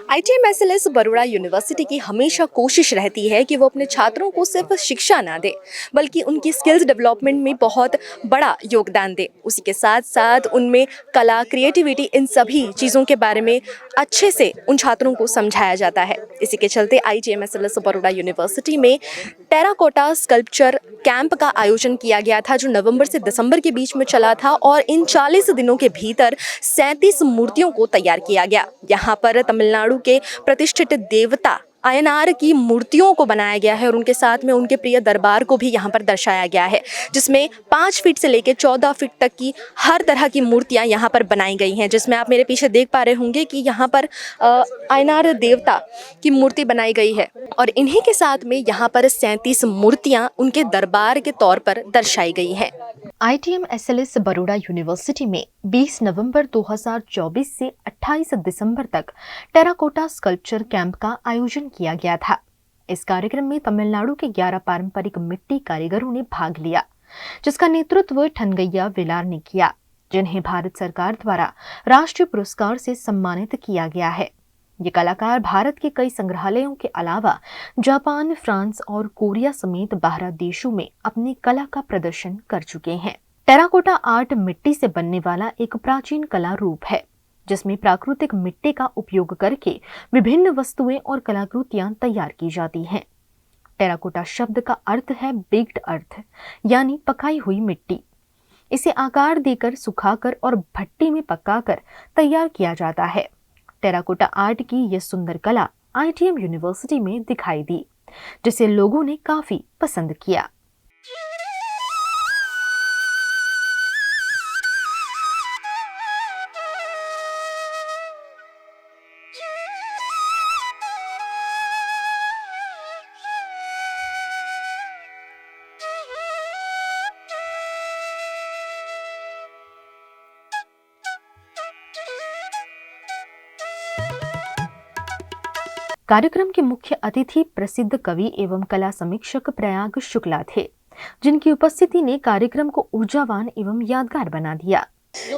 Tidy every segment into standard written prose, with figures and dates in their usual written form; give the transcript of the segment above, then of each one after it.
ITMSLS Baroda university की हमेशा कोशिश रहती है कि वो अपने छात्रों को सिर्फ शिक्षा ना दे बल्कि उनकी स्किल्स डेवलपमेंट में बहुत बड़ा योगदान दे। उसी के साथ साथ उनमें कला, क्रिएटिविटी, इन सभी चीज़ों के बारे में अच्छे से उन छात्रों को समझाया जाता है। इसी के चलते ITMSLS बरोड़ा यूनिवर्सिटी में टेराकोटा स्कल्पचर कैंप का आयोजन किया गया था, जो नवंबर से दिसंबर के बीच में चला था और इन 40 दिनों के भीतर 37 मूर्तियों को तैयार किया गया। यहाँ पर तमिलनाडु के प्रतिष्ठित देवता अयनार की मूर्तियों को बनाया गया है और उनके साथ में उनके प्रिय दरबार को भी यहाँ पर दर्शाया गया है, जिसमें 5 फीट से लेकर 14 फीट तक की हर तरह की मूर्तियाँ यहाँ पर बनाई गई हैं। जिसमें आप मेरे पीछे देख पा रहे होंगे कि यहाँ पर अयनार देवता की मूर्ति बनाई गई है और इन्हीं के साथ में यहाँ पर 37 मूर्तियाँ उनके दरबार के तौर पर दर्शाई गई हैं। ITMSLS बरोड़ा यूनिवर्सिटी में 20 नवंबर 2024 से 28 दिसंबर तक टेराकोटा स्कल्पचर कैंप का आयोजन किया गया था। इस कार्यक्रम में तमिलनाडु के 11 पारंपरिक मिट्टी कारीगरों ने भाग लिया, जिसका नेतृत्व ठनगैया वेलार ने किया, जिन्हें भारत सरकार द्वारा राष्ट्रीय पुरस्कार से सम्मानित किया गया है। ये कलाकार भारत के कई संग्रहालयों के अलावा जापान, फ्रांस और कोरिया समेत 12 देशों में अपनी कला का प्रदर्शन कर चुके हैं। टेराकोटा आर्ट मिट्टी से बनने वाला एक प्राचीन कला रूप है, जिसमें प्राकृतिक मिट्टी का उपयोग करके विभिन्न वस्तुएं और कलाकृतियां तैयार की जाती हैं। टेराकोटा शब्द का अर्थ है बेक्ड अर्थ, यानी पकाई हुई मिट्टी। इसे आकार देकर, सुखाकर और भट्टी में पकाकर तैयार किया जाता है। टेराकोटा आर्ट की यह सुंदर कला ITM यूनिवर्सिटी में दिखाई दी, जिसे लोगों ने काफी पसंद किया। कार्यक्रम के मुख्य अतिथि प्रसिद्ध कवि एवं कला समीक्षक प्रयाग शुक्ला थे, जिनकी उपस्थिति ने कार्यक्रम को ऊर्जावान एवं यादगार बना दिया।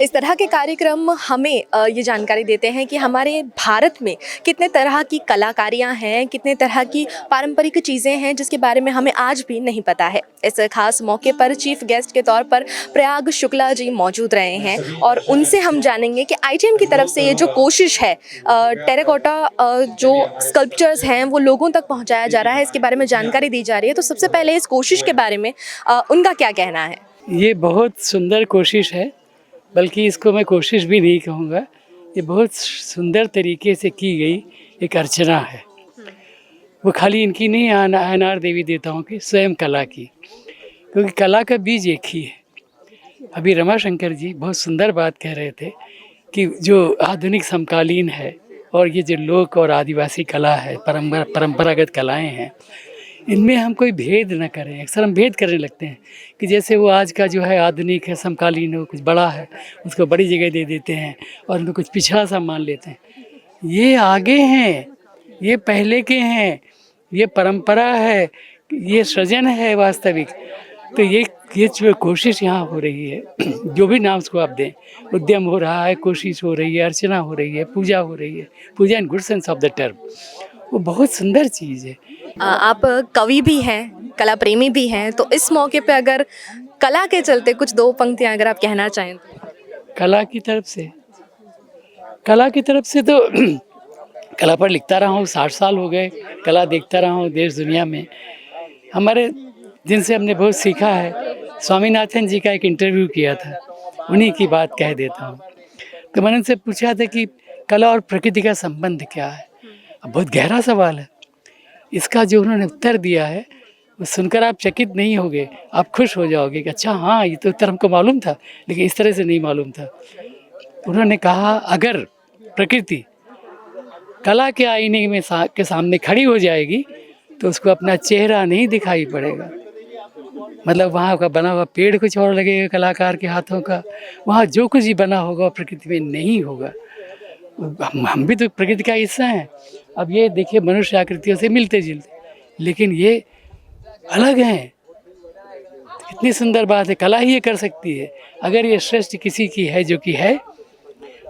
इस तरह के कार्यक्रम हमें ये जानकारी देते हैं कि हमारे भारत में कितने तरह की कलाकारियाँ हैं, कितने तरह की पारंपरिक चीज़ें हैं, जिसके बारे में हमें आज भी नहीं पता है। इस खास मौके पर चीफ गेस्ट के तौर पर प्रयाग शुक्ला जी मौजूद रहे हैं और उनसे हम जानेंगे कि ITM की तरफ से ये जो कोशिश है टेराकोटा जो स्कल्पचर्स हैं वो लोगों तक पहुँचाया जा रहा है, इसके बारे में जानकारी दी जा रही है। तो सबसे पहले इस कोशिश के बारे में उनका क्या कहना है? ये बहुत सुंदर कोशिश है, बल्कि इसको मैं कोशिश भी नहीं कहूँगा, ये बहुत सुंदर तरीके से की गई एक अर्चना है। वो खाली इनकी नहीं, अयनार देवी देवताओं की स्वयं कला की, क्योंकि कला का बीज एक ही है। अभी रमाशंकर जी बहुत सुंदर बात कह रहे थे कि जो आधुनिक समकालीन है और ये जो लोक और आदिवासी कला है, परंपरागत कलाएँ हैं, इनमें हम कोई भेद न करें। अक्सर हम भेद करने लगते हैं कि जैसे वो आज का जो है आधुनिक है, समकालीन है, कुछ बड़ा है, उसको बड़ी जगह दे देते हैं और उनको कुछ पिछड़ा सा मान लेते हैं। ये आगे हैं, ये पहले के हैं, ये परंपरा है, ये सृजन है वास्तविक। तो ये जो कोशिश यहाँ हो रही है, जो भी नाम उसको आप दें, उद्यम हो रहा है, कोशिश हो रही है, अर्चना हो रही है, पूजा हो रही है, puja in good sense of the term, वो बहुत सुंदर चीज़ है। आप कवि भी हैं, कला प्रेमी भी हैं, तो इस मौके पे अगर कला के चलते कुछ 2 पंक्तियां अगर आप कहना चाहें तो? कला की तरफ से तो कला पर लिखता रहा हूँ, 60 साल हो गए, कला देखता रहा हूँ देश दुनिया में। हमारे जिनसे हमने बहुत सीखा है, स्वामीनाथन जी का एक इंटरव्यू किया था, उन्हीं की बात कह देता हूँ। तो मैंने उनसे पूछा था कि कला और प्रकृति का संबंध क्या है। अब बहुत गहरा सवाल है। इसका जो उन्होंने उत्तर दिया है वो सुनकर आप चकित नहीं होगे, आप खुश हो जाओगे कि अच्छा हाँ, ये तो उत्तर हमको मालूम था, लेकिन इस तरह से नहीं मालूम था। उन्होंने कहा अगर प्रकृति कला के आईने में के सामने खड़ी हो जाएगी तो उसको अपना चेहरा नहीं दिखाई पड़ेगा। मतलब वहाँ का बना हुआ पेड़ कुछ और लगेगा कलाकार के हाथों का, वहाँ जो कुछ भी बना होगा प्रकृति में नहीं होगा। हम भी तो प्रकृति का हिस्सा हैं। अब ये देखिए मनुष्य आकृतियों से मिलते जुलते, लेकिन ये अलग हैं। कितनी सुंदर बात है, कला ही ये कर सकती है। अगर ये सृष्टि किसी की है जो कि है,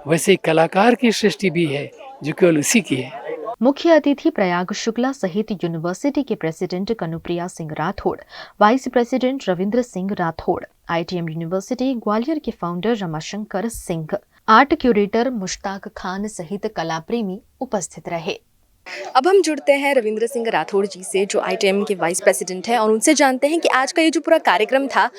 वैसे कलाकार की सृष्टि भी है जो केवल उसी की है। मुख्य अतिथि प्रयाग शुक्ला सहित यूनिवर्सिटी के president Kanupriya Singh Rathore, vice president Ravindra Singh Rathore, ITM University Gwalior के founder Ramashankar Singh, art curator Mushtaq Khan सहित कला प्रेमी उपस्थित रहे। अब हम जुड़ते हैं रविंद्र सिंह राठौड़ जी से, जो आईटीएम के वाइस प्रेसिडेंट हैं, और उनसे जानते हैं कि आज का ये जो पूरा कार्यक्रम था,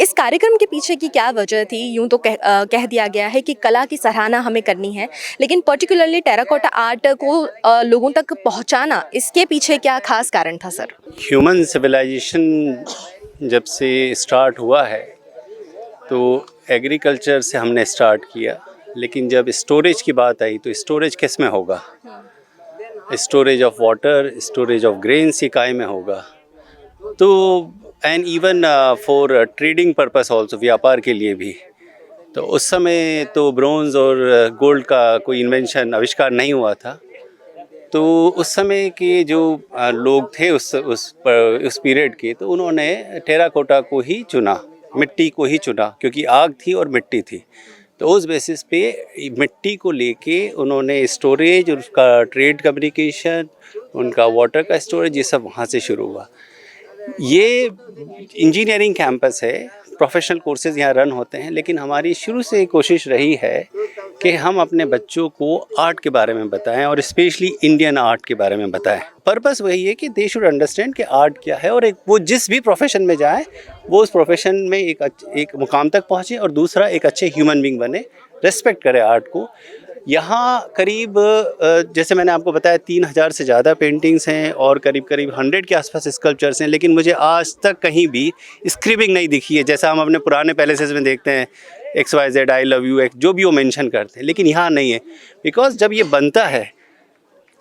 इस कार्यक्रम के पीछे की क्या वजह थी। यूँ तो कह दिया गया है कि कला की सराहना हमें करनी है, लेकिन पर्टिकुलरली टेराकोटा आर्ट को लोगों तक पहुंचाना, इसके पीछे क्या खास कारण था सर? ह्यूमन सिविलाइजेशन जब से स्टार्ट हुआ है तो एग्रीकल्चर से हमने स्टार्ट किया, लेकिन जब स्टोरेज की बात आई तो स्टोरेज किस में होगा? Storage of water, storage of grains इकाई में होगा। तो and even for trading purpose also, व्यापार के लिए भी। तो उस समय तो ब्रोंज और गोल्ड का कोई इन्वेंशन, आविष्कार नहीं हुआ था। तो उस समय के जो लोग थे उस पीरियड के, तो उन्होंने टेराकोटा को ही चुना, मिट्टी को ही चुना, क्योंकि आग थी और मिट्टी थी। तो उस बेसिस पे मिट्टी को लेके उन्होंने स्टोरेज, उसका ट्रेड कम्युनिकेशन, उनका वाटर का स्टोरेज, ये सब वहाँ से शुरू हुआ। ये इंजीनियरिंग कैंपस है, प्रोफेशनल कोर्सेज यहाँ रन होते हैं, लेकिन हमारी शुरू से कोशिश रही है कि हम अपने बच्चों को आर्ट के बारे में बताएं, और स्पेशली इंडियन आर्ट के बारे में बताएं। पर्पस वही है कि दे शुड अंडरस्टैंड कि आर्ट क्या है, और एक वो जिस भी प्रोफेशन में जाए वो उस प्रोफेशन में एक मुकाम तक पहुँचे, और दूसरा एक अच्छे ह्यूमन बींग बने, रेस्पेक्ट करे आर्ट को। यहाँ करीब जैसे मैंने आपको बताया 3000 से ज़्यादा पेंटिंग्स हैं और करीब 100 के आसपास स्कल्पचर्स हैं, लेकिन मुझे आज तक कहीं भी स्क्रिबिंग नहीं दिखी है, जैसा हम अपने पुराने पैलेसेस में देखते हैं, XYZ, I love you, जो भी वो मेंशन करते हैं, लेकिन यहाँ नहीं है। बिकॉज जब ये बनता है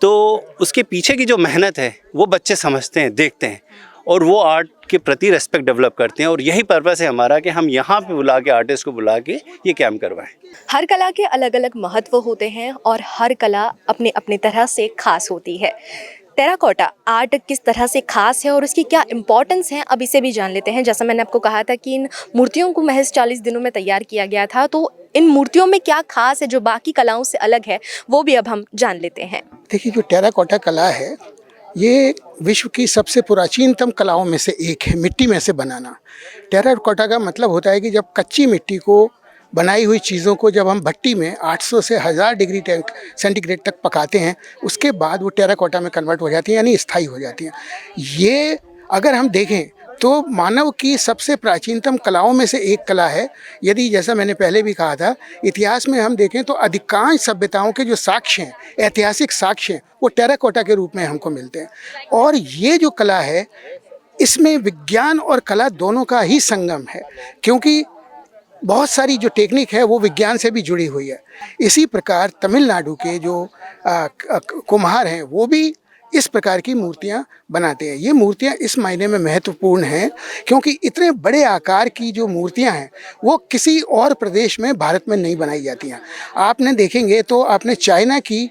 तो उसके पीछे की जो मेहनत है वो बच्चे समझते हैं, देखते हैं, और वो आर्ट के प्रति रेस्पेक्ट डेवलप करते हैं। और यही पर्पस है हमारा कि हम यहाँ पे बुला के, आर्टिस्ट को बुला के ये कैम्प करवाएं। हर कला के अलग अलग महत्व होते हैं और हर कला अपने अपने तरह से खास होती है। टेराकोटा आर्ट किस तरह से खास है और उसकी क्या इम्पोर्टेंस है, अब इसे भी जान लेते हैं। जैसा मैंने आपको कहा था कि इन मूर्तियों को महज 40 दिनों में तैयार किया गया था, तो इन मूर्तियों में क्या खास है जो बाकी कलाओं से अलग है, वो भी अब हम जान लेते हैं। देखिए, जो टेराकोटा कला है ये विश्व की सबसे प्राचीनतम कलाओं में से एक है, मिट्टी में से बनाना। टेराकोटा का मतलब होता है कि जब कच्ची मिट्टी को, बनाई हुई चीज़ों को जब हम भट्टी में 800 से 1000 डिग्री सेंटीग्रेड तक पकाते हैं, उसके बाद वो टेराकोटा में कन्वर्ट हो जाती हैं, यानी स्थायी हो जाती हैं। ये अगर हम देखें तो मानव की सबसे प्राचीनतम कलाओं में से एक कला है। यदि जैसा मैंने पहले भी कहा था, इतिहास में हम देखें तो अधिकांश सभ्यताओं के जो साक्ष्य हैं, ऐतिहासिक साक्ष्य हैं, वो टेराकोटा के रूप में हमको मिलते हैं। और ये जो कला है, इसमें विज्ञान और कला दोनों का ही संगम है, क्योंकि बहुत सारी जो टेक्निक है वो विज्ञान से भी जुड़ी हुई है। इसी प्रकार तमिलनाडु के जो कुम्हार हैं वो भी इस प्रकार की मूर्तियां बनाते हैं। ये मूर्तियां इस मायने में महत्वपूर्ण हैं क्योंकि इतने बड़े आकार की जो मूर्तियां हैं वो किसी और प्रदेश में, भारत में नहीं बनाई जाती हैं। आपने देखेंगे तो आपने चाइना की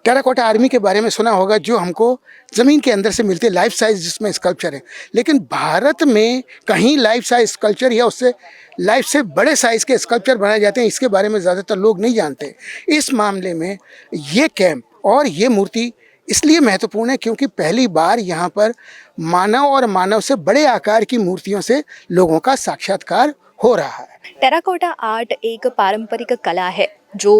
टेराकोटा आर्मी के बारे में सुना होगा, जो हमको ज़मीन के अंदर से मिलते लाइफ साइज जिसमें स्कल्पचर है, लेकिन भारत में कहीं लाइफ साइज स्कल्पचर या उससे लाइफ से बड़े साइज़ के स्कल्पचर बनाए जाते हैं, इसके बारे में ज़्यादातर लोग नहीं जानते। इस मामले में ये कैंप और ये मूर्ति इसलिए महत्वपूर्ण है क्योंकि पहली बार यहाँ पर मानव और मानव से बड़े आकार की मूर्तियों से लोगों का साक्षात्कार हो रहा है। टेराकोटा आर्ट एक पारंपरिक कला है जो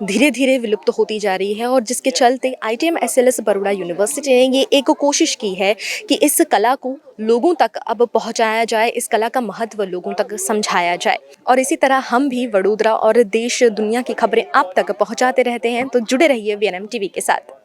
धीरे धीरे विलुप्त होती जा रही है, और जिसके चलते ITM SLS बड़ौदा यूनिवर्सिटी ने ये एक कोशिश की है कि इस कला को लोगों तक अब पहुंचाया जाए, इस कला का महत्व लोगों तक समझाया जाए। और इसी तरह हम भी वडोदरा और देश दुनिया की खबरें आप तक पहुंचाते रहते हैं, तो जुड़े रहिए VNM TV के साथ।